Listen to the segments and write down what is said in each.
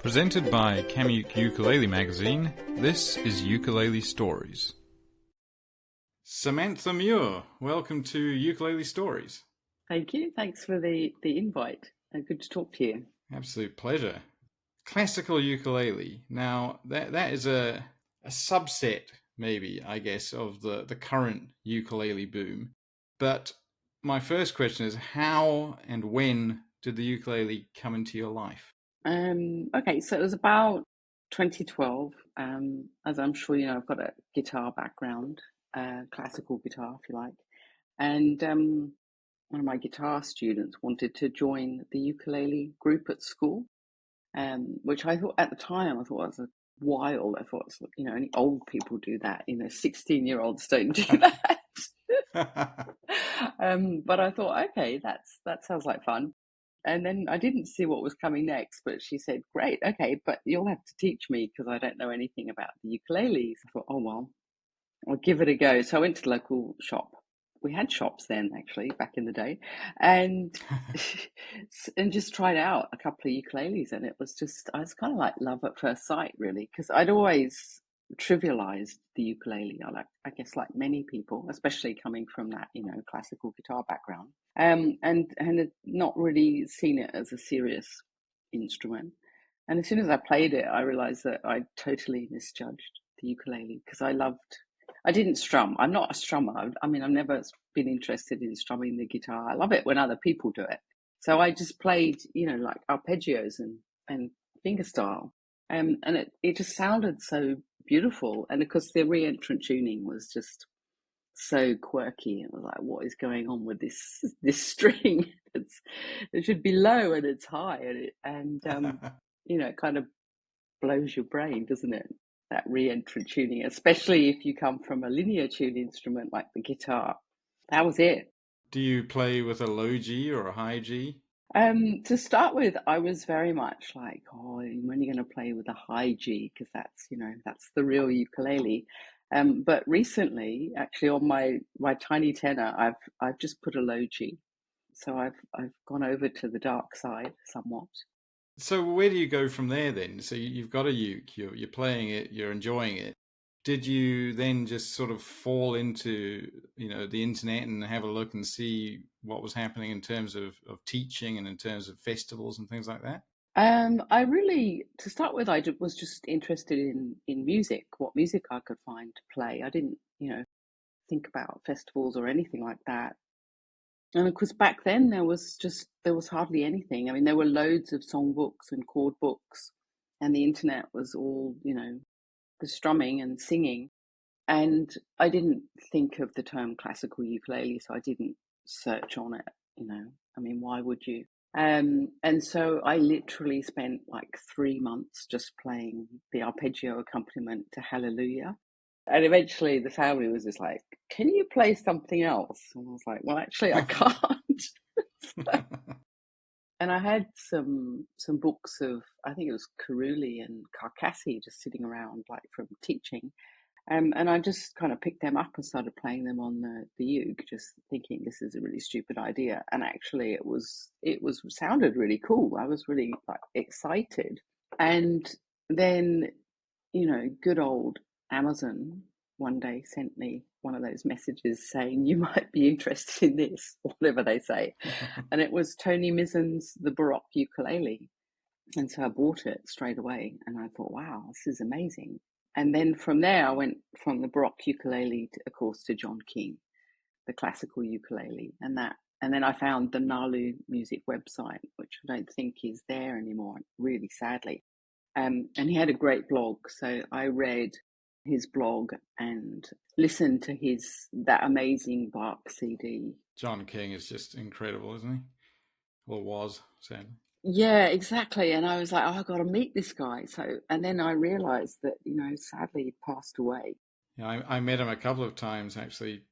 Presented by Kamuk Ukulele Magazine, this is Ukulele Stories. Samantha Muir, welcome to Ukulele Stories. Thank you. Thanks for the invite. Good to talk to you. Absolute pleasure. Classical ukulele. Now, that is a subset, maybe, I guess, of the current ukulele boom. But my first question is, how and when did the ukulele come into your life? Okay, so it was about 2012. As I'm sure you know, I've got a guitar background, classical guitar, if you like. And one of my guitar students wanted to join the ukulele group at school, which I thought at the time, I thought was wild. I thought, only old people do that. 16-year-olds don't do that. But I thought, okay, that sounds like fun. And then I didn't see what was coming next, but she said, great, okay, but you'll have to teach me because I don't know anything about the ukuleles. I thought, oh, well, I'll give it a go. So I went to the local shop. We had shops then, actually, back in the day, and and just tried out a couple of ukuleles, and I was kind of like love at first sight, really, because I'd always trivialized the ukulele. I guess, like many people, especially coming from that, classical guitar background, and had not really seen it as a serious instrument. And as soon as I played it, I realized that I totally misjudged the ukulele because I didn't strum. I'm not a strummer. I mean, I've never been interested in strumming the guitar. I love it when other people do it. So I just played, like arpeggios and fingerstyle. And it just sounded so beautiful. And of course, the re-entrant tuning was just so quirky. It was like, what is going on with this string? It should be low and it's high, and it kind of blows your brain, doesn't it? That re-entrant tuning, especially if you come from a linear tuned instrument like the guitar. That was it. Do you play with a low G or a high G? To start with, I was very much like, oh, I'm only going to play with a high G because that's the real ukulele. But recently, actually, on my tiny tenor, I've just put a low G. So I've gone over to the dark side somewhat. So where do you go from there then? So you've got a uke, you're playing it, you're enjoying it. Did you then just sort of fall into, the internet and have a look and see what was happening in terms of teaching and in terms of festivals and things like that? I really, to start with, was just interested in music, what music I could find to play. I didn't, think about festivals or anything like that. And of course, back then there was hardly anything. I mean, there were loads of songbooks and chord books, and the internet was all, the strumming and singing. And I didn't think of the term classical ukulele, so I didn't search on it. I mean, why would you? And so I literally spent like 3 months just playing the arpeggio accompaniment to Hallelujah. And eventually the family was just like, can you play something else? And I was like, well, actually, I can't. And I had some books of, I think it was Caruli and Carcassi just sitting around like from teaching. And I just kind of picked them up and started playing them on the uke, just thinking this is a really stupid idea. And actually, it sounded really cool. I was really like excited. And then, good old Amazon one day sent me one of those messages saying you might be interested in this, whatever they say. And it was Tony Mizzen's The Baroque Ukulele. And so I bought it straight away, and I thought, wow, this is amazing. And then from there, I went from the Baroque ukulele, of course, to John King, the classical ukulele, and then I found the Nalu music website, which I don't think is there anymore, really sadly. And he had a great blog, so I read his blog and listened to that amazing Bach CD. John King is just incredible, isn't he? Well, was, sadly. Yeah, exactly. And I was like, oh, I've got to meet this guy. So, and then I realized that, sadly he passed away. Yeah, I met him a couple of times actually,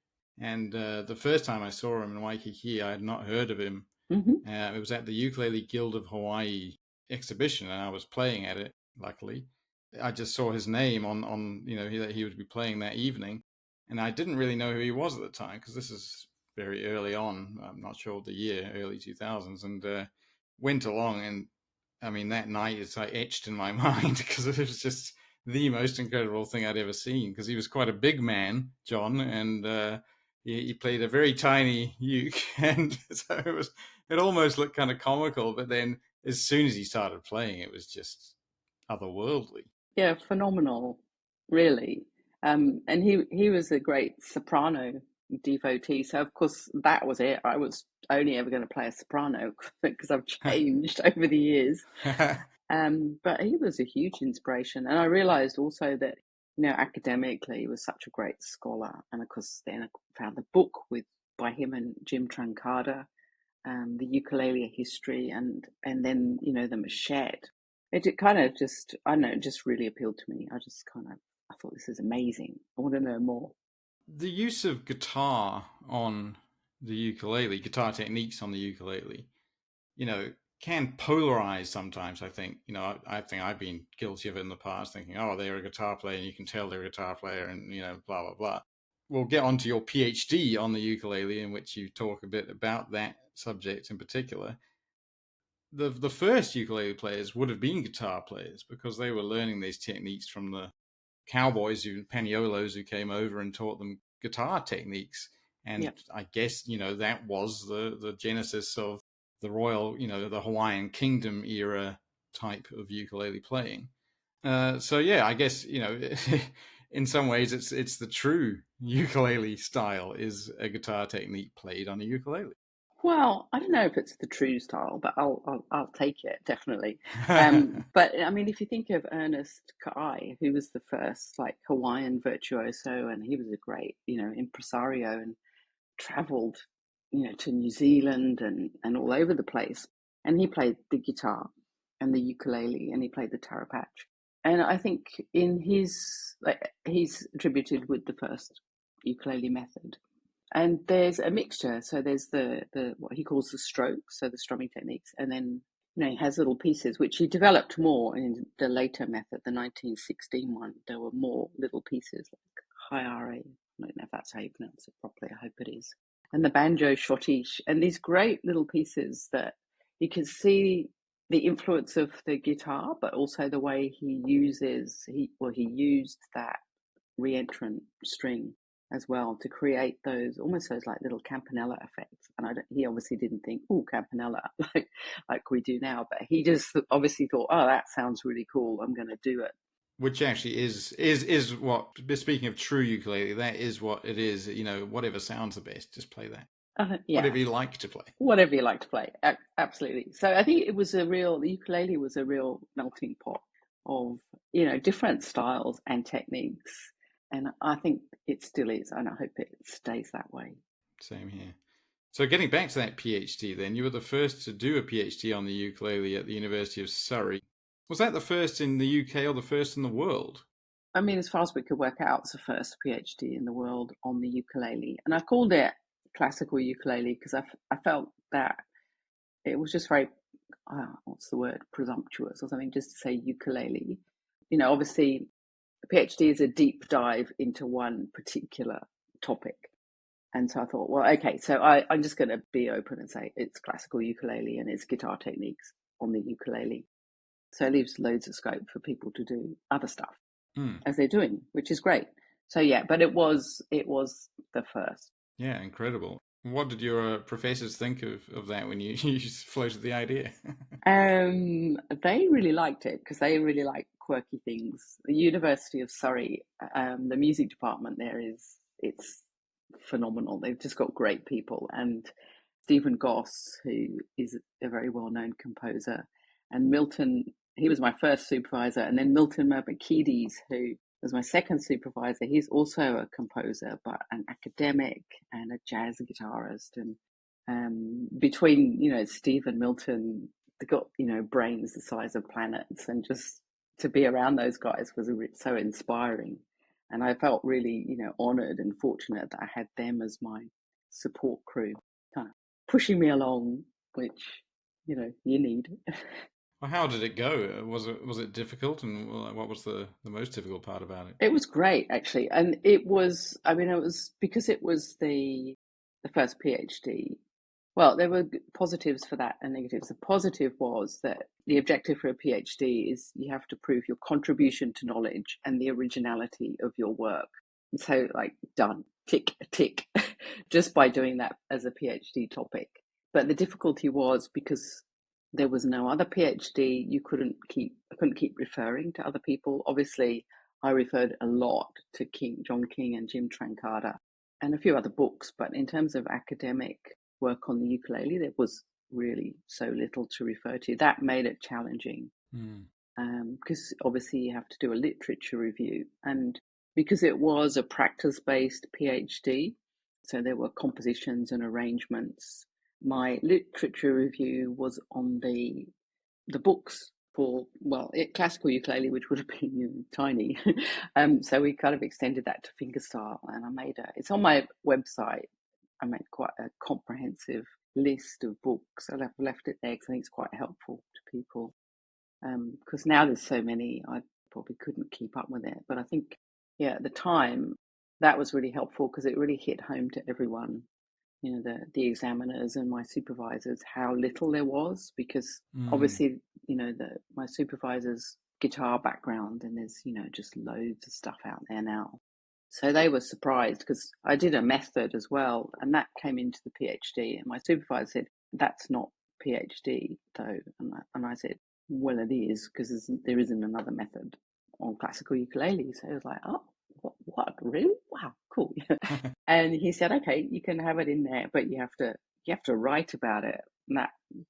and the first time I saw him in Waikiki, I had not heard of him. Mm-hmm. It was at the Ukulele Guild of Hawaii exhibition, and I was playing at it. Luckily, I just saw his name on that he would be playing that evening, and I didn't really know who he was at the time because this is very early on. I'm not sure the year, early 2000s, and went along and I mean, that night is like etched in my mind because it was just the most incredible thing I'd ever seen. Because he was quite a big man, John, and he played a very tiny uke, and so it almost looked kind of comical. But then, as soon as he started playing, it was just otherworldly. Yeah, phenomenal, really. And he was a great soprano devotee. So of course that was it. I was only ever going to play a soprano because I've changed over the years. But he was a huge inspiration, and I realized also that academically he was such a great scholar. And of course, then I found the book with by him and Jim Truncada, the ukulele history, and then the machete. It kind of just I don't know, it just really appealed to me. I thought this is amazing. I want to know more. The use of guitar on the ukulele, guitar techniques on the ukulele, you know, can polarize sometimes. I think, I think I've been guilty of it in the past, thinking, oh, they're a guitar player and you can tell they're a guitar player and, blah, blah, blah. We'll get on to your PhD on the ukulele, in which you talk a bit about that subject in particular. The first ukulele players would have been guitar players because they were learning these techniques from the cowboys paniolos who came over and taught them guitar techniques. And Yeah. I guess, that was the genesis of the royal, the Hawaiian kingdom era type of ukulele playing. So yeah, I guess, in some ways it's the true ukulele style is a guitar technique played on a ukulele. Well, I don't know if it's the true style, but I'll take it definitely. But I mean, if you think of Ernest Kai, who was the first like Hawaiian virtuoso, and he was a great impresario and traveled to New Zealand and all over the place, and he played the guitar and the ukulele, and he played the tarapatch. And I think in his he's attributed with the first ukulele method. And there's a mixture. So there's the what he calls the strokes, so the strumming techniques, and then he has little pieces which he developed more in the later method, the 1916 one. There were more little pieces like high RA. I don't know if that's how you pronounce it properly. I hope it is. And the banjo shotish, and these great little pieces that you can see the influence of the guitar, but also the way he used that reentrant string as well to create those almost those like little campanella effects. And he obviously didn't think, oh, campanella, like we do now, but he just obviously thought, oh, that sounds really cool. I'm going to do it. Which actually is what, speaking of true ukulele, that is what it is. Whatever sounds the best, just play that. Yeah, Whatever you like to play. whatever you like to play. Absolutely. So I think the ukulele was a real melting pot of different styles and techniques, and I think it still is, and I hope it stays that way. Same here. So getting back to that PhD, then you were the first to do a PhD on the ukulele at the University of Surrey. Was that the first in the UK or the first in the world? I mean, as far as we could work out, it's the first PhD in the world on the ukulele. And I called it classical ukulele because I felt that it was just very, what's the word, presumptuous or something, just to say ukulele. Obviously, a PhD is a deep dive into one particular topic. And so I thought, well, okay, so I'm just going to be open and say it's classical ukulele and it's guitar techniques on the ukulele. So it leaves loads of scope for people to do other stuff as they're doing, which is great. So yeah, but it was the first. Yeah, incredible. What did your professors think of that when you, you floated the idea? They really liked it because they really like quirky things. The University of Surrey, the music department there it's phenomenal. They've just got great people, and Stephen Goss, who is a very well-known composer, and Milton. He was my first supervisor, and then Milton Merbakides, who was my second supervisor. He's also a composer, but an academic and a jazz guitarist. And between Steve and Milton, they got brains the size of planets, and just to be around those guys was so inspiring. And I felt really honored and fortunate that I had them as my support crew, kind of pushing me along, which you need. Well, how did it go? Was it difficult, and what was the most difficult part about it? It was great, actually, and it was. I mean, it was because it was the first PhD. Well, there were positives for that and negatives. The positive was that the objective for a PhD is you have to prove your contribution to knowledge and the originality of your work. And so, like, done, tick, tick, just by doing that as a PhD topic. But the difficulty was because there was no other PhD, I couldn't keep referring to other people. Obviously, I referred a lot to John King and Jim Trancada and a few other books, but in terms of academic work on the ukulele, there was really so little to refer to. That made it challenging Mm. because obviously you have to do a literature review. And because it was a practice based PhD, so there were compositions and arrangements, my literature review was on the books for, well, classical ukulele, which would have been tiny. So we kind of extended that to fingerstyle, and it's on my website. I made quite a comprehensive list of books. I left it there because I think it's quite helpful to people. Because now there's so many, I probably couldn't keep up with it. But I think, yeah, at the time, that was really helpful because it really hit home to everyone, the examiners and my supervisors, how little there was. Because Mm. obviously, my supervisor's guitar background, and there's, just loads of stuff out there now. So they were surprised because I did a method as well, and that came into the PhD. And my supervisor said, "That's not PhD, though." And I said, "Well, it is because there isn't another method on classical ukulele." So it was like, "Oh, what? Really? Wow, cool." And he said, "Okay, you can have it in there, but you have to write about it." And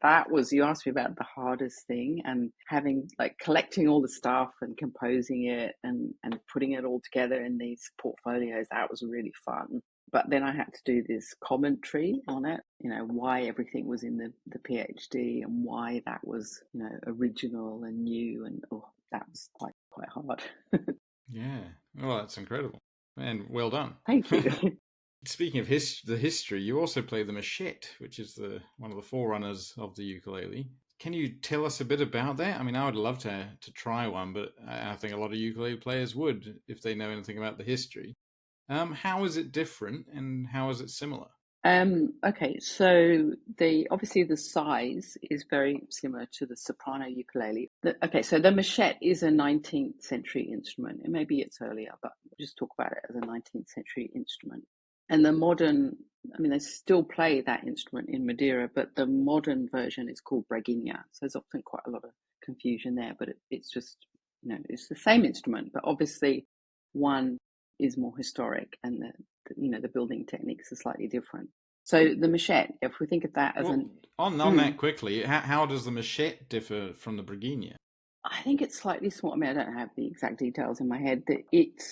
that was, you asked me about the hardest thing, and having, like, collecting all the stuff and composing it and putting it all together in these portfolios. That was really fun. But then I had to do this commentary on it, why everything was in the PhD and why that was, original and new. And that was quite hard. Yeah. Well, that's incredible. And well done. Thank you. Speaking of the history, you also play the machete, which is the one of the forerunners of the ukulele. Can you tell us a bit about that? I mean, I would love to try one, but I think a lot of ukulele players would if they know anything about the history. How is it different, and how is it similar? Okay, so obviously the size is very similar to the soprano ukulele. Okay, so the machete is a 19th century instrument, and maybe it's earlier, but we'll just talk about it as a 19th century instrument. And they still play that instrument in Madeira, but the modern version is called Braguinha. So there's often quite a lot of confusion there, but it's just, it's the same instrument, but obviously one is more historic, and the building techniques are slightly different. So the machete, if we think of that as Well, an, on that quickly, how does the machete differ from the Brigina? I think it's slightly small. I mean, I don't have the exact details in my head.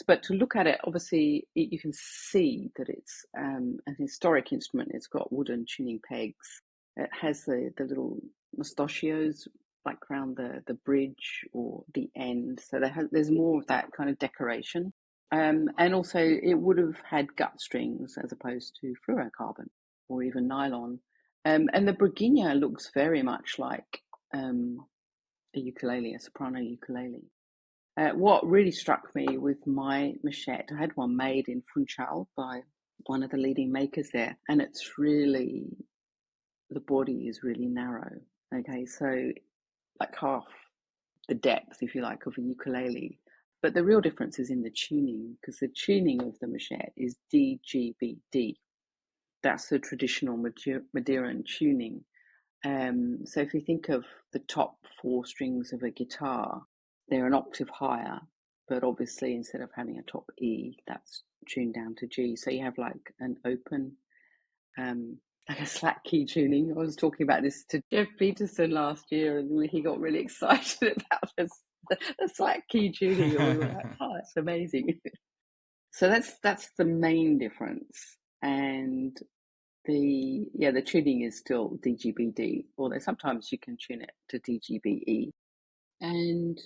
But to look at it, obviously, you can see that it's an historic instrument. It's got wooden tuning pegs. It has the little mustachios like around the bridge or the end. So there's more of that kind of decoration. And also, it would have had gut strings as opposed to fluorocarbon or even nylon. And the Brigina looks very much like a ukulele, a soprano ukulele. What really struck me with my machete, I had one made in Funchal by one of the leading makers there, and the body is really narrow. Okay, so like half the depth, if you like, of a ukulele. But the real difference is in the tuning, because the tuning of the machete is D, G, B, D. That's the traditional Madeiran tuning. So if you think of the top four strings of a guitar, they're an octave higher, but obviously instead of having a top E, that's tuned down to G. So you have like an open, like a slack key tuning. I was talking about this to Jeff Peterson last year, and he got really excited about the slack key tuning, and we were like, "Oh, that's amazing!" So that's the main difference, and the tuning is still DGBD, although sometimes you can tune it to DGBE. And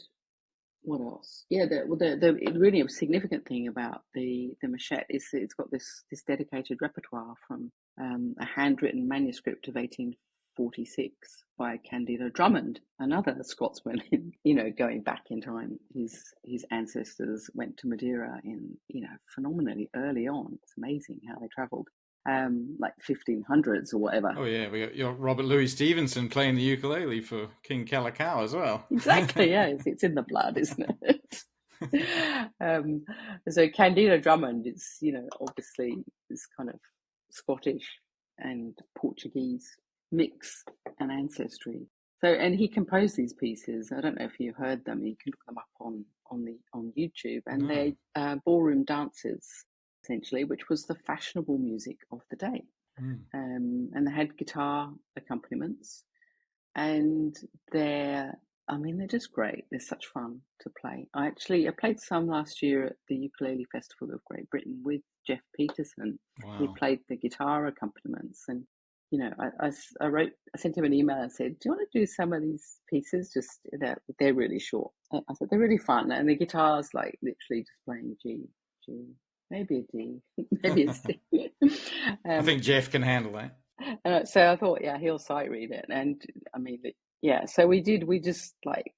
what else? Yeah, the really significant thing about the machete is that it's got this dedicated repertoire from a handwritten manuscript of 1846 by Candido Drummond, another Scotsman. Going back in time, his ancestors went to Madeira in phenomenally early on. It's amazing how they travelled. like 1500s or whatever. Oh yeah, we got your Robert Louis Stevenson playing the ukulele for King Calico as well. Exactly, yeah, it's in the blood, isn't it? um, so Candido Drummond is, obviously this kind of Scottish and Portuguese mix and ancestry. So, and he composed these pieces. I don't know if you heard them. You can look them up on YouTube, and No. they're ballroom dances essentially, which was the fashionable music of the day. Mm. And they had guitar accompaniments, and they're just great. They're such fun to play. I played some last year at the Ukulele Festival of Great Britain with Jeff Peterson. He Wow. played the guitar accompaniments, and I sent him an email and said, "Do you want to do some of these pieces? Just they're really short." I said they're really fun, and the guitar's like literally just playing G, G, maybe a D, maybe a C. I um, think Jeff can handle that. so I thought, yeah, he'll sight read it, and I mean, yeah. So we did. We just like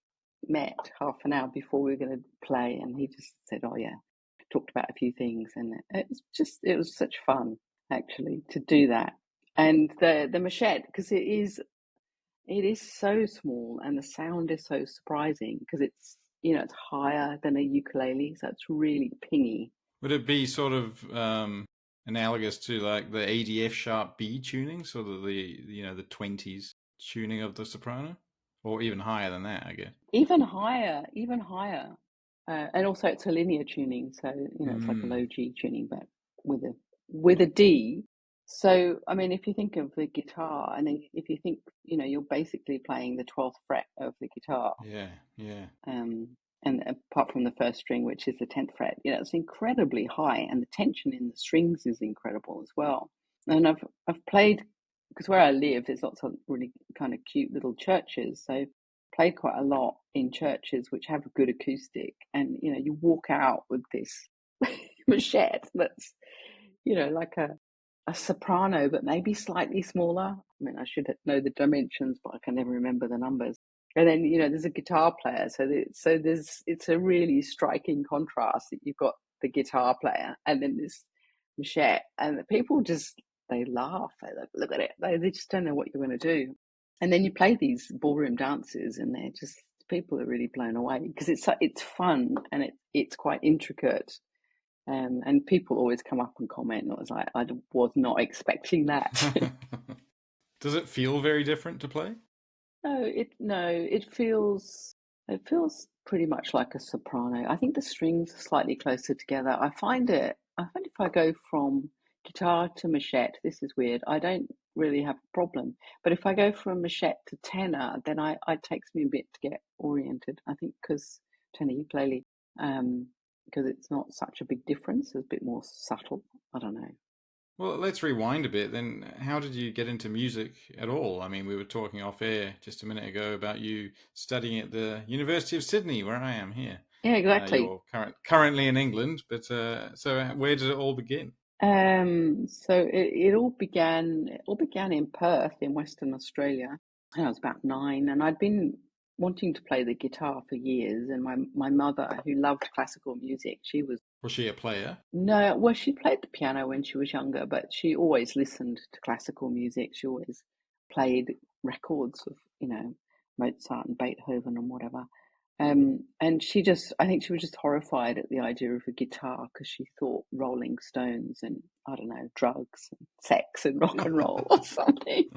met half an hour before we were going to play, and he just said, "Oh yeah," talked about a few things, and it was such fun actually to do that. And the machete, because it is so small, and the sound is so surprising because it's higher than a ukulele, so it's really pingy. Would it be sort of analogous to like the ADF sharp B tuning, sort of the 20s tuning of the soprano, or even higher than that, I guess? Even higher, even higher. And also it's a linear tuning, so it's like a Mm. low G tuning, but with a D. So I mean, if you think of the guitar, and then if you think, you're basically playing the 12th fret of the guitar, Yeah, yeah. um, and apart from the first string, which is the 10th fret, it's incredibly high, and the tension in the strings is incredible as well. And I've played, because where I live, there's lots of really kind of cute little churches, so played quite a lot in churches which have a good acoustic, and you walk out with this machete that's like a soprano, but maybe slightly smaller. I mean, I should know the dimensions, but I can never remember the numbers. And then there's a guitar player, so it's a really striking contrast that you've got the guitar player and then this machete, and the people just, they laugh. They look at it. They just don't know what you're going to do. And then you play these ballroom dances, and they're just, people are really blown away because it's fun, and it's quite intricate. And people always come up and comment, and I was like, I was not expecting that. Does it feel very different to play? No, it feels pretty much like a soprano. I think the strings are slightly closer together. I find if I go from guitar to machete, this is weird. I don't really have a problem. But if I go from machete to tenor, then it takes me a bit to get oriented. I think because tenor ukulele, because it's not such a big difference. It's a bit more subtle. I don't know. Well, let's rewind a bit then. How did you get into music at all? I mean, we were talking off air just a minute ago about you studying at the University of Sydney, where I am here. Yeah, exactly. You're currently in England, but so where did it all begin? So it all began in Perth in Western Australia. And I was about 9, and I'd been wanting to play the guitar for years. And my mother, who loved classical music, she was Was she a player? no, well, she played the piano when she was younger, but she always listened to classical music. She always played records of, Mozart and Beethoven and whatever. And I think she was just horrified at the idea of a guitar because she thought Rolling Stones and, I don't know, drugs and sex and rock and roll or something.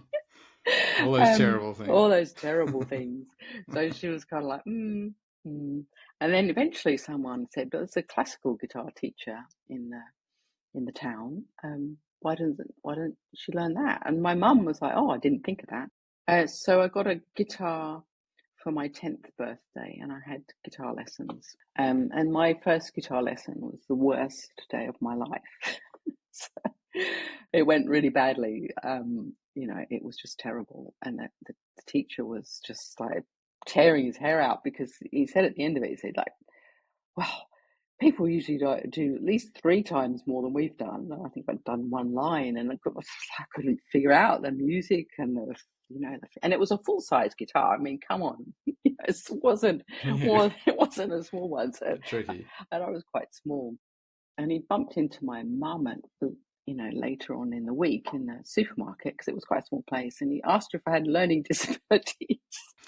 All those terrible things. All those terrible things. So she was kind of like, mm. And then eventually someone said, "But there's a classical guitar teacher in the town. Why don't she learn that?" And my mum was like, "Oh, I didn't think of that." So I got a guitar for my 10th birthday, and I had guitar lessons. And my first guitar lesson was the worst day of my life. So it went really badly. It was just terrible, and the teacher was just like tearing his hair out because he said at the end of it, he said like, "Well, people usually do at least 3 times more than we've done." And I think I'd done one line, and I couldn't figure out the music and and it was a full size guitar. I mean, come on, it wasn't Yeah, well, it wasn't a small one, so bit tricky. and I was quite small. And he bumped into my mum later on in the week in the supermarket, because it was quite a small place, and he asked if I had learning disabilities.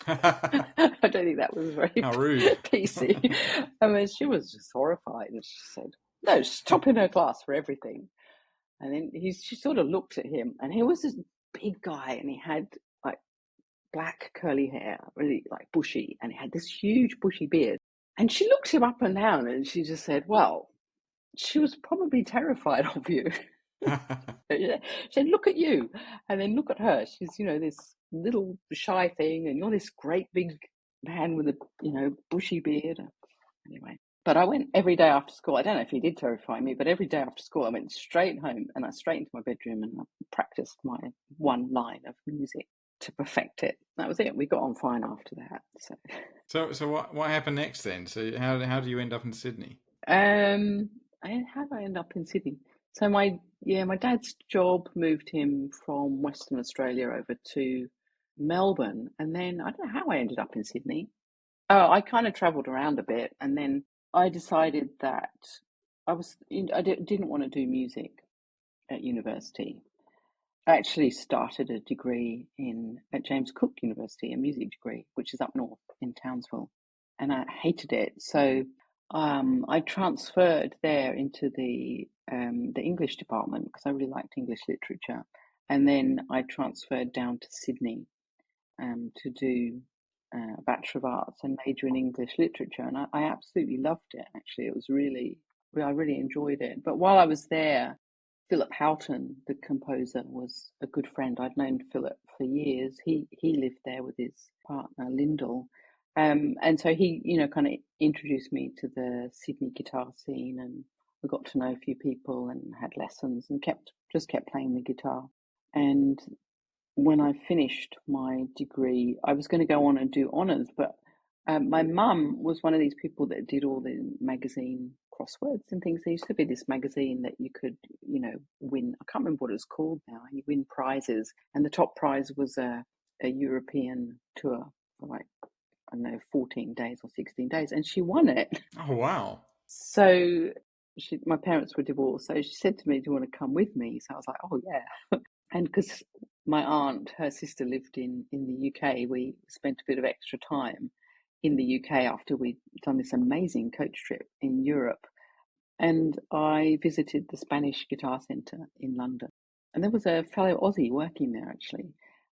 I don't think that was very How rude. PC. I mean, she was just horrified, and she said, "No, stop in her class for everything." And then she sort of looked at him, and he was this big guy, and he had like black curly hair, really like bushy, and he had this huge bushy beard. And she looked him up and down, and she just said, "Well, she was probably terrified of you." She said, "Look at you," and then look at her. She's, this little shy thing, and you're this great big man with a, bushy beard. Anyway, but I went every day after school. I don't know if he did terrify me, but every day after school, I went straight home and I straight into my bedroom and I practiced my one line of music to perfect it. That was it. We got on fine after that. So what happened next then? So how do you end up in Sydney? Um, how did I end up in Sydney? So my dad's job moved him from Western Australia over to Melbourne, and then I don't know how I ended up in Sydney. Oh, I kind of travelled around a bit, and then I decided that I didn't want to do music at university. I actually started a degree at James Cook University, a music degree, which is up north in Townsville, and I hated it. So I transferred there into the English department because I really liked English literature, and then I transferred down to Sydney to do a Bachelor of Arts and major in English literature, and I absolutely loved it. Actually, it was I really enjoyed it. But while I was there, Philip Houghton, the composer, was a good friend. I'd known Philip for years. He lived there with his partner Lyndall, and so he, kind of introduced me to the Sydney guitar scene, and I got to know a few people and had lessons and kept playing the guitar. And when I finished my degree, I was going to go on and do honours, but my mum was one of these people that did all the magazine crosswords and things. There used to be this magazine that you could, win. I can't remember what it's called now. You win prizes, and the top prize was a European tour for like, I don't know, 14 days or 16 days, and she won it. Oh wow. So my parents were divorced, so she said to me, "Do you want to come with me?" So I was like, "Oh yeah." And because my aunt, her sister lived in the UK, we spent a bit of extra time in the UK after we'd done this amazing coach trip in Europe. And I visited the Spanish Guitar Centre in London. And there was a fellow Aussie working there actually.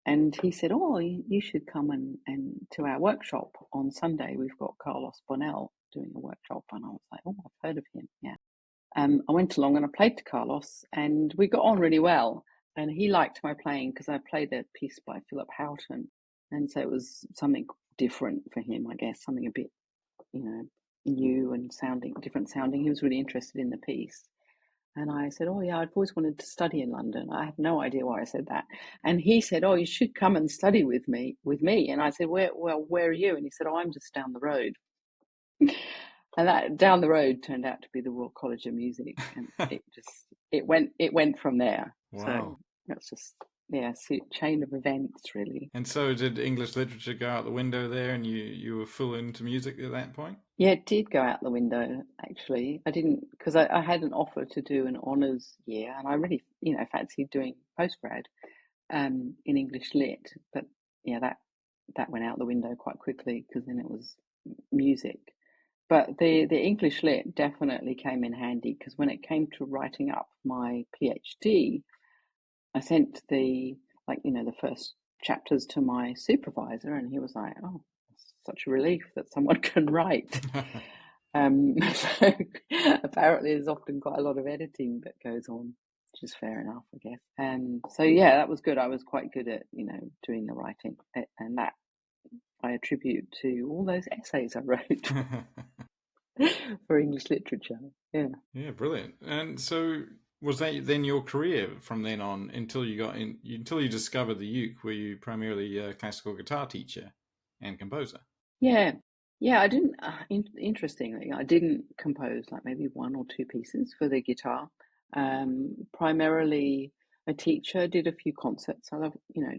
And he said, "Oh, you should come and to our workshop on Sunday. We've got Carlos Bonell doing a workshop." And I was like, "Oh, I've heard of him." Yeah. I went along and I played to Carlos, and we got on really well. And he liked my playing because I played a piece by Philip Houghton, and so it was something different for him, I guess, something a bit, new and different sounding. He was really interested in the piece. And I said, "Oh yeah, I've always wanted to study in London." I have no idea why I said that. And he said, "Oh, you should come and study with me." And I said, "Where are you?" And he said, "Oh, I'm just down the road." And that down the road turned out to be the Royal College of Music, and it went from there. So Wow. that's just, yeah, chain of events really. And so did English literature go out the window there, and you were full into music at that point? Yeah, it did go out the window actually. I didn't, because I had an offer to do an honours year, and I really, fancied doing postgrad in English lit, but yeah, that went out the window quite quickly because then it was music. But the English lit definitely came in handy because when it came to writing up my PhD, I sent the first chapters to my supervisor, and he was like, "Oh, it's such a relief that someone can write." So apparently there's often quite a lot of editing that goes on, which is fair enough, I guess. So yeah, that was good. I was quite good at, doing the writing, and that I attribute to all those essays I wrote for English literature. Yeah. Yeah, brilliant. And so was that then your career from then on until you discovered the uke? Were you primarily a classical guitar teacher and composer? Yeah. Yeah, I didn't, interestingly, I didn't compose like maybe one or two pieces for the guitar. Primarily a teacher, did a few concerts. I love,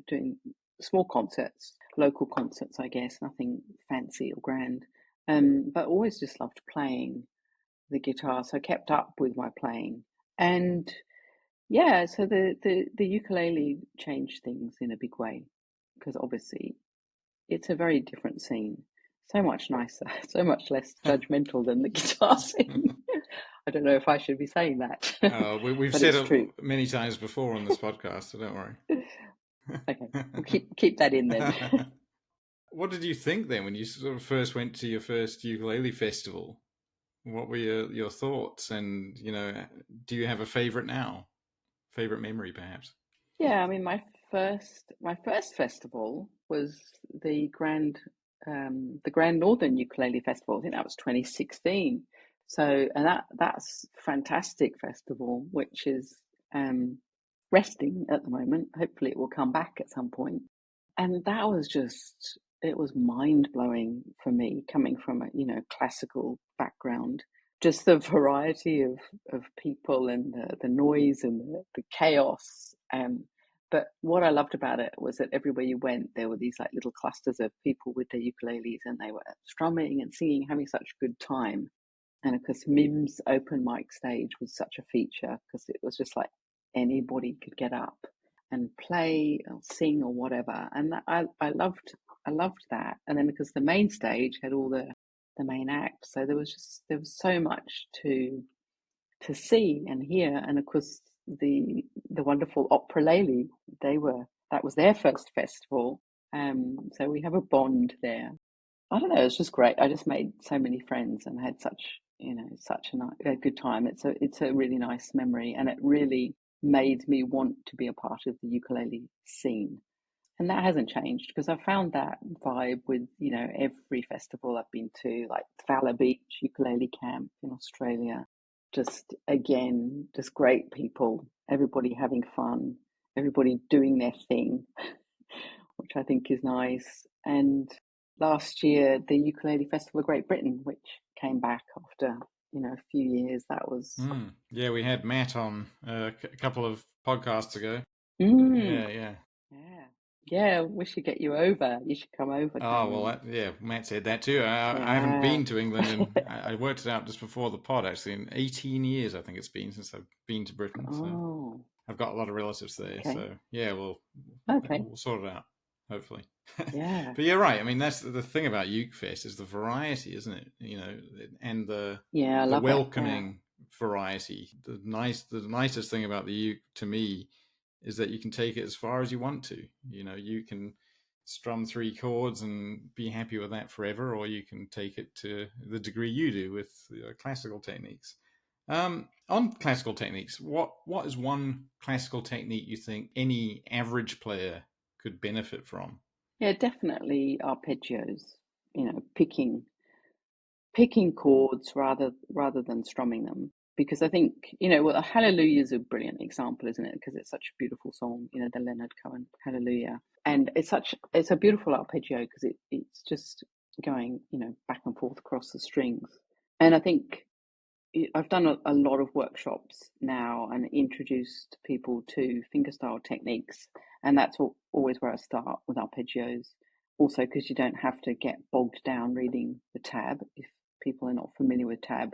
doing small concerts, local concerts, I guess, nothing fancy or grand. But always just loved playing the guitar, so I kept up with my playing. And Yeah, so the ukulele changed things in a big way because obviously it's a very different scene. So much nicer, so much less judgmental than the guitar scene. I don't know if I should be saying that, We've but said it's it true. many times before on this podcast, so don't worry. Okay, we'll keep that in then. What did you think then when you sort of first went to your first ukulele festival? What were your thoughts? And do you have a favorite now? Favorite memory, perhaps? Yeah, I mean, my first festival was the Grand Northern Ukulele Festival. I think that was 2016. So, and that's fantastic festival, which is um, resting at the moment. Hopefully, it will come back at some point. And that was just it was mind blowing for me, coming from a classical background. Just the variety of people and the noise and the chaos. But what I loved about it was that everywhere you went, there were these like little clusters of people with their ukuleles, and they were strumming and singing, having such a good time. And of course, Mim's open mic stage was such a feature because it was just like anybody could get up and play or sing or whatever. And I loved that. And then because the main stage had all the main acts, so there was so much to see and hear. And of course, the wonderful Opera that was their first festival. So we have a bond there. I don't know. It's just great. I just made so many friends and had such a good time. It's a really nice memory, and it really made me want to be a part of the ukulele scene. And that hasn't changed because I found that vibe with every festival I've been to, like Valor Beach Ukulele Camp in Australia. Just again, just great people, everybody having fun, everybody doing their thing, which I think is nice. And last year, the Ukulele Festival of Great Britain, which came back after a few years, that was Yeah, we had Matt on a couple of podcasts ago. mm, Yeah, yeah. yeah, yeah. We should get you over. You should come over, Oh well, Cameron. yeah. Matt said that too. I haven't Yeah. been to England, and I worked it out just before the pod. Actually, in 18 years, I think it's been since I've been to Britain. So Oh, I've got a lot of relatives there. okay. So yeah, Okay. we'll sort it out hopefully. Yeah. But you're right. I mean, that's the thing about Uke Fest is the variety, isn't it? And Yeah, I the love it. Yeah. welcoming variety. The nicest thing about the uke to me is that you can take it as far as you want to. You can strum three chords and be happy with that forever, or you can take it to the degree you do with classical techniques. On classical techniques, what is one classical technique you think any average player could benefit from? Yeah, definitely arpeggios, picking chords rather than strumming them. Because I think, well, Hallelujah is a brilliant example, isn't it? Because it's such a beautiful song, the Leonard Cohen Hallelujah. And it's a beautiful arpeggio because it's just going, back and forth across the strings. And I think I've done a lot of workshops now and introduced people to fingerstyle techniques, and that's always where I start with arpeggios. Also, because you don't have to get bogged down reading the tab if people are not familiar with tab.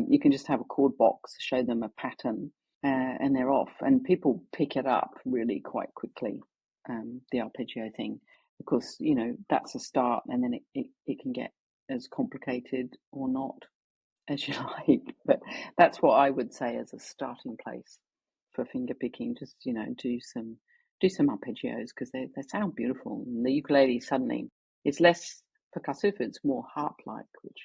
You can just have a chord box, show them a pattern, and they're off. And people pick it up really quite quickly, the arpeggio thing, because that's a start, and then it can get as complicated or not as you like. But that's what I would say as a starting place for finger picking. Just do some arpeggios because they sound beautiful. And the ukulele suddenly it's less percussive; it's more harp-like, which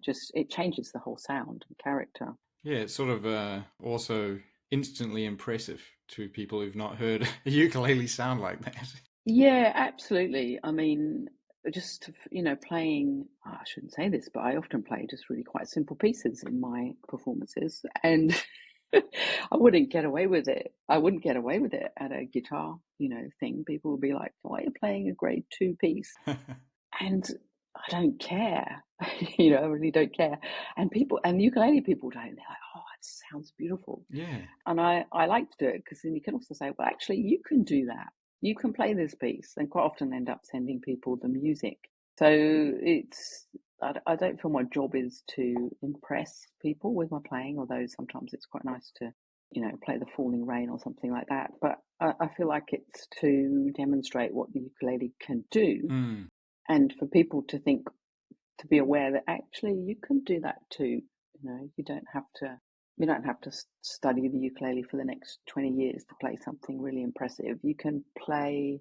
just it changes the whole sound and character. Yeah, it's sort of also instantly impressive to people who've not heard a ukulele sound like that. Yeah, absolutely. I mean, just playing. I shouldn't say this, but I often play just really quite simple pieces in my performances, and I wouldn't get away with it. I wouldn't get away with it at a guitar, thing. People would be like, "Why are you playing a grade two piece?" And I don't care. I really don't care. And ukulele people don't. They're like, "Oh, it sounds beautiful." Yeah. And I like to do it because then you can also say, well, actually, you can do that. You can play this piece, and quite often end up sending people the music. So I don't feel my job is to impress people with my playing, although sometimes it's quite nice to play the falling rain or something like that. But I feel like it's to demonstrate what the ukulele can do, Mm. and for people to be aware that actually you can do that too. You don't have to study the ukulele for the next 20 years to play something really impressive. You can play.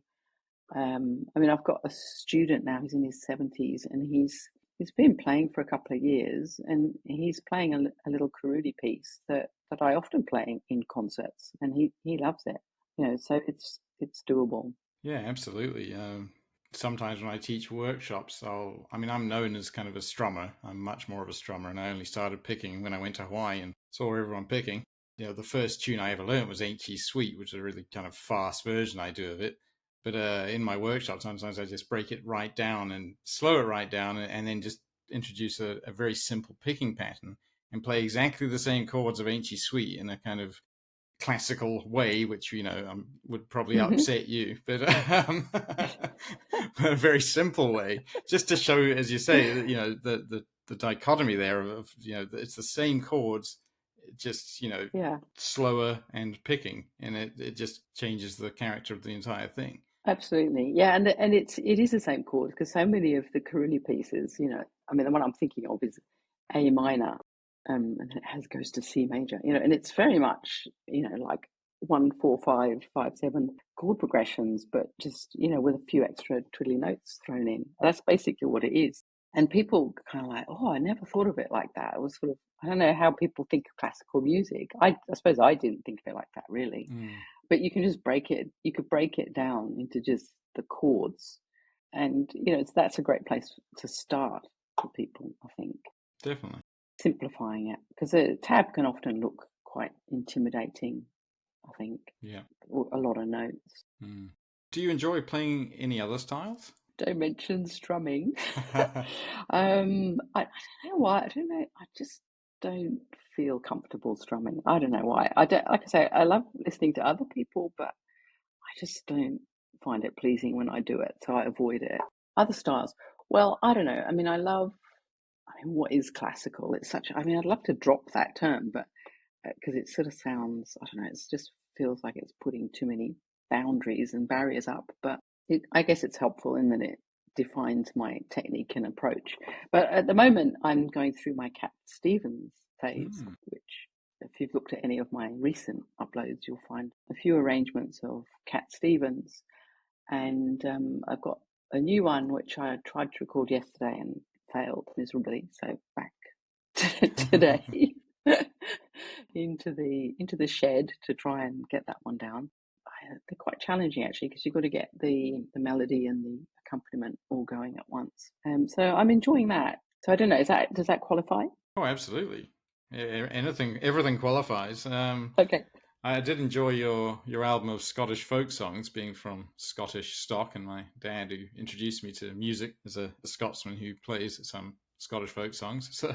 I've got a student now. He's in his 70s, and he's been playing for a couple of years, and he's playing a little karudi piece that I often play in concerts, and he loves it. So it's doable. Yeah, absolutely. Sometimes when I teach workshops, I'm known as kind of a strummer. I'm much more of a strummer, and I only started picking when I went to Hawaii and saw everyone picking. The first tune I ever learned was Ain't She Sweet, which is a really kind of fast version I do of it. But in my workshop, sometimes I just break it right down and slow it right down, and then just introduce a very simple picking pattern and play exactly the same chords of Ain't She Sweet in a kind of classical way, which would probably upset you, but but a very simple way, just to show, as you say, that the dichotomy there of it's the same chords, just Yeah. slower and picking, and it just changes the character of the entire thing. Absolutely, yeah, and it is the same chord because so many of the Karuni pieces, the one I'm thinking of is A minor, and then it goes to C major, and it's very much, like 1 4 5 5 7 chord progressions, but just with a few extra twiddly notes thrown in. That's basically what it is. And people kind of like, oh, I never thought of it like that. It was sort of, I don't know how people think of classical music. I suppose I didn't think of it like that really. Mm, But you could break it down into just the chords, and that's a great place to start for people, I think, definitely. simplifying it, because a tab can often look quite intimidating, I think, Yeah. a lot of notes. Mm. Do you enjoy playing any other styles? Don't mention strumming. I don't know why. I don't know. I just don't feel comfortable strumming. I don't know why. I don't, like I say, I love listening to other people, but I just don't find it pleasing when I do it, so I avoid it. Other styles, well, I don't know. What is classical? It's such. I'd love to drop that term, but because it sort of sounds, I don't know, it just feels like it's putting too many boundaries and barriers up. But I guess it's helpful in that it defines my technique and approach. But at the moment, I'm going through my Cat Stevens phase, Mm. which, if you've looked at any of my recent uploads, you'll find a few arrangements of Cat Stevens. And I've got a new one which I tried to record yesterday and failed miserably. So back today into the shed to try and get that one down. They're quite challenging actually because you've got to get the melody and the accompaniment all going at once. So I'm enjoying that. So I don't know, does that qualify? Oh, absolutely. Everything qualifies. Okay. I did enjoy your album of Scottish folk songs, being from Scottish stock, and my dad, who introduced me to music, as a Scotsman who plays some Scottish folk songs. So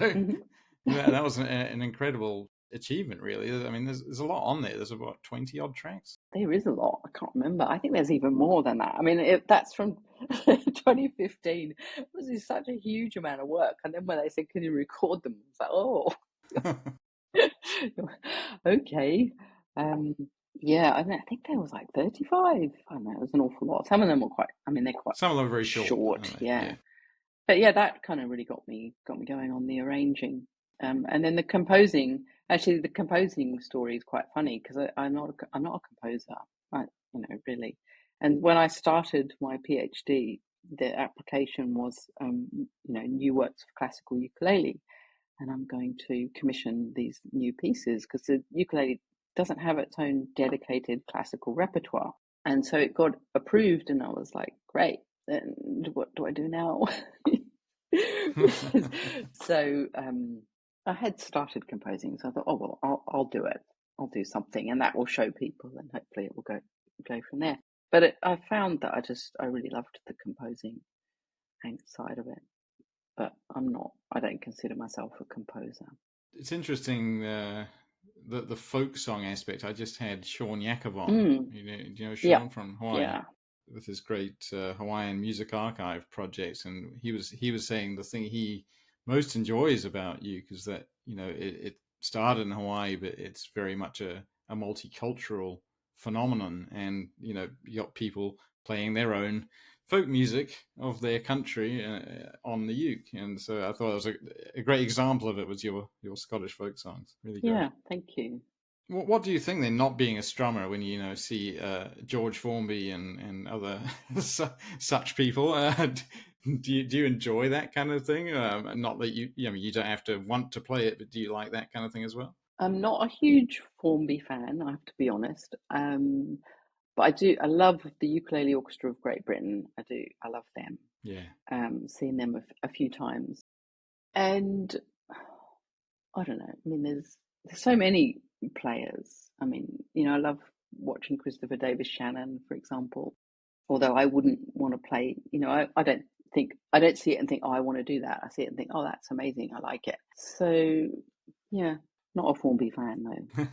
that was an incredible achievement, really. I mean, there's a lot on there. There's about 20 odd tracks. There is a lot. I can't remember. I think there's even more than that. That's from 2015. It was such a huge amount of work. And then when they said, "Can you record them?" It's like, oh, okay. Um, yeah, I think there was like 35. I don't know, it was an awful lot. Some of them were they're quite Some of them are very short, short. aren't they? Yeah. Yeah. But yeah, that kind of really got me going on the arranging. And then the composing. Actually, the composing story is quite funny because I'm not a composer, I, really. And when I started my PhD, the application was new works for classical ukulele, and I'm going to commission these new pieces because the ukulele doesn't have its own dedicated classical repertoire. And so it got approved, and I was like, great, then what do I do now? So I had started composing, so I thought, oh well, I'll do it. I'll do something, and that will show people, and hopefully it will go from there. But I found that I really loved the composing side of it, but I don't consider myself a composer. It's interesting, the folk song aspect. I just had Sean Yakovon. Mm, Do you know yeah, Sean from Hawaii? yeah. With his great Hawaiian Music Archive project, and he was saying the thing he most enjoys about uke is that it started in Hawaii, but it's very much a a multicultural phenomenon, and you got people playing their own folk music of their country on the uke, and so I thought it was a great example of it was your Scottish folk songs. Really great. Yeah, thank you. What do you think then, not being a strummer, when you see George Formby and other such people? Do you enjoy that kind of thing? Not that you don't have to want to play it, but do you like that kind of thing as well? I'm not a huge Formby fan, I have to be honest. But I do. I love the Ukulele Orchestra of Great Britain. I do. I love them. Yeah. Seen them a few times, and I don't know. I mean, there's so many players. I mean, I love watching Christopher Davis Shannon, for example. Although I wouldn't want to play. I don't think I don't see it and think, oh, I want to do that. I see it and think, oh, that's amazing. I like it. So, yeah, not a Formby fan though.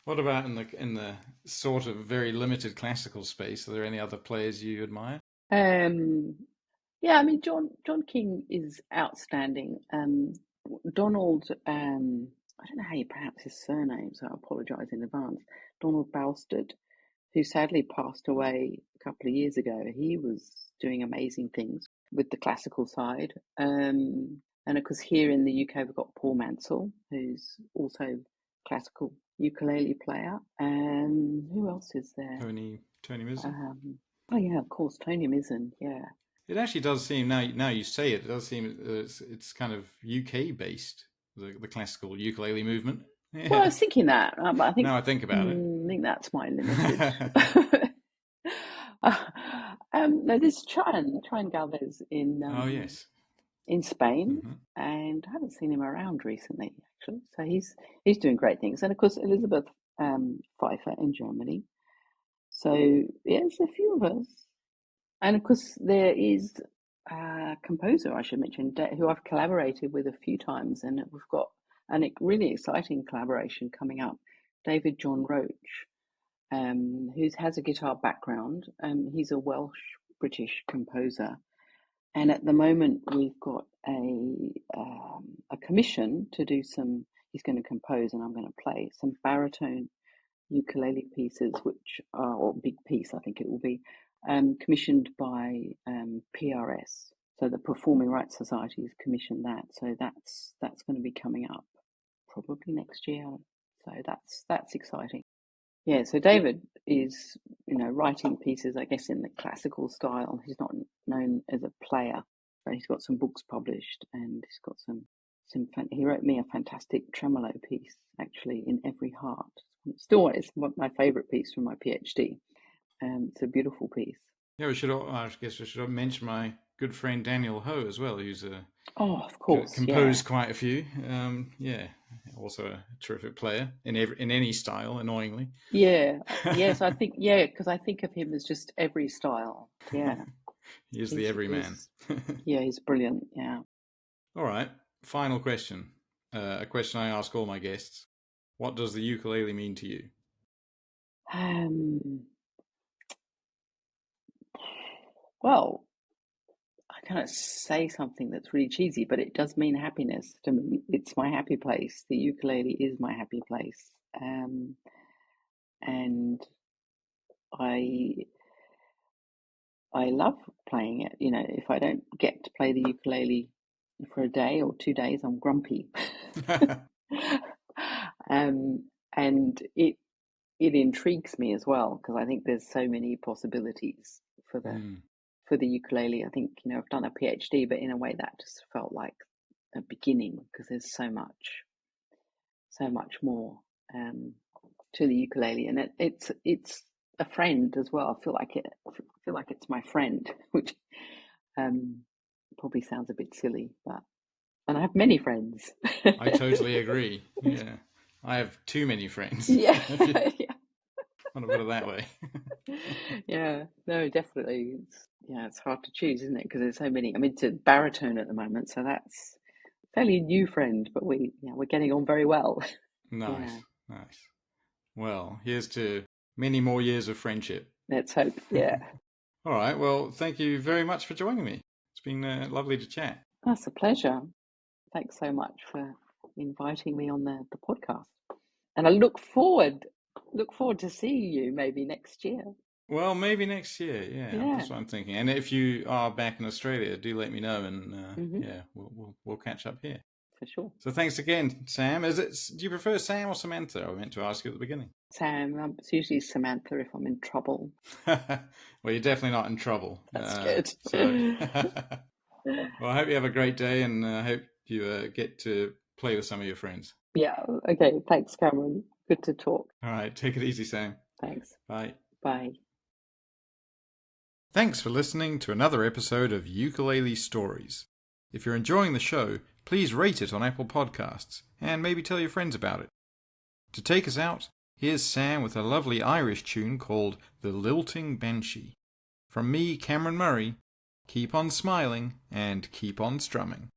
What about in the sort of very limited classical space? Are there any other players you admire? Um, yeah, I mean, John King is outstanding. Donald, I don't know how you pronounce his surname, so I apologise in advance. Donald Balsted, who sadly passed away a couple of years ago. He was doing amazing things with the classical side. And of course, here in the UK, we've got Paul Mansell, who's also classical ukulele player. Who else is there? Tony Mizzen. Oh yeah, of course, Tony Mizzen. Yeah. It actually does seem, now you say it, it does seem it's kind of UK based, the classical ukulele movement. Well, I Yeah. was thinking that, but I think Now I think about it. I think that's my limited. No, there's Trine Galvez Oh yes. in Spain, Hmm. and I haven't seen him around recently, actually. So he's doing great things, and of course Elizabeth Pfeiffer in Germany. So yeah, there's a few of us, and of course there is a composer I should mention who I've collaborated with a few times, and we've got a really exciting collaboration coming up. David John Roach, who has a guitar background. He's a Welsh British composer, and at the moment we've got a commission to do some. He's going to compose, and I'm going to play some baritone ukulele pieces, which are, or big piece, I think it will be, commissioned by PRS. So the Performing Rights Society has commissioned that. So that's going to be coming up probably next year. So that's exciting. Yeah, so David is, writing pieces, I guess, in the classical style. He's not known as a player, but he's got some books published, and he's got he wrote me a fantastic tremolo piece, actually, In Every Heart. Still, it's my favourite piece from my PhD. It's a beautiful piece. Yeah, I guess we should mention my good friend Daniel Ho as well, who's Oh, of course, yeah. composed quite a few. Yeah, also a terrific player in any style, annoyingly. Yeah, yes, I think, because I think of him as just every style. Yeah, He is the everyman. he's brilliant. Yeah. All right, final question. A question I ask all my guests. What does the ukulele mean to you? Well, I cannot say something that's really cheesy, but it does mean happiness to me. It's my happy place. The ukulele is my happy place. And I I love playing it. If I don't get to play the ukulele for a day or 2 days, I'm grumpy. And it intrigues me as well, because I think there's so many possibilities for the ukulele. I think, I've done a PhD, but in a way that just felt like a beginning, because there's so much more to the ukulele, and it's a friend as well. I feel like it's my friend, which probably sounds a bit silly, and I have many friends. I totally agree. Yeah, I have too many friends. Yeah, If you yeah. want to put it that way. Yeah, no, definitely. It's hard to choose, isn't it? Because there's so many. I'm into baritone at the moment, so that's a fairly new friend, but we're getting on very well. Nice, Yeah, nice. Well, here's to many more years of friendship. let's hope. Yeah, All right. Well, thank you very much for joining me. It's been lovely to chat. that's a pleasure. Thanks so much for inviting me on the podcast. And I look forward look forward to seeing you maybe next year. Well, maybe next year. Yeah, Yeah, that's what I'm thinking. And if you are back in Australia, do let me know, and hmm yeah, we'll catch up here. for sure. So thanks again, Sam. Do you prefer Sam or Samantha? I meant to ask you at the beginning. Sam, it's usually Samantha if I'm in trouble. Well, you're definitely not in trouble. That's good. So, well, I hope you have a great day, and I hope you get to play with some of your friends. Yeah, okay. Thanks, Cameron. Good to talk. All right, take it easy, Sam. Thanks. Bye. Bye. Thanks for listening to another episode of Ukulele Stories. If you're enjoying the show, please rate it on Apple Podcasts and maybe tell your friends about it. To take us out, here's Sam with a lovely Irish tune called The Lilting Banshee. From me, Cameron Murray, keep on smiling and keep on strumming.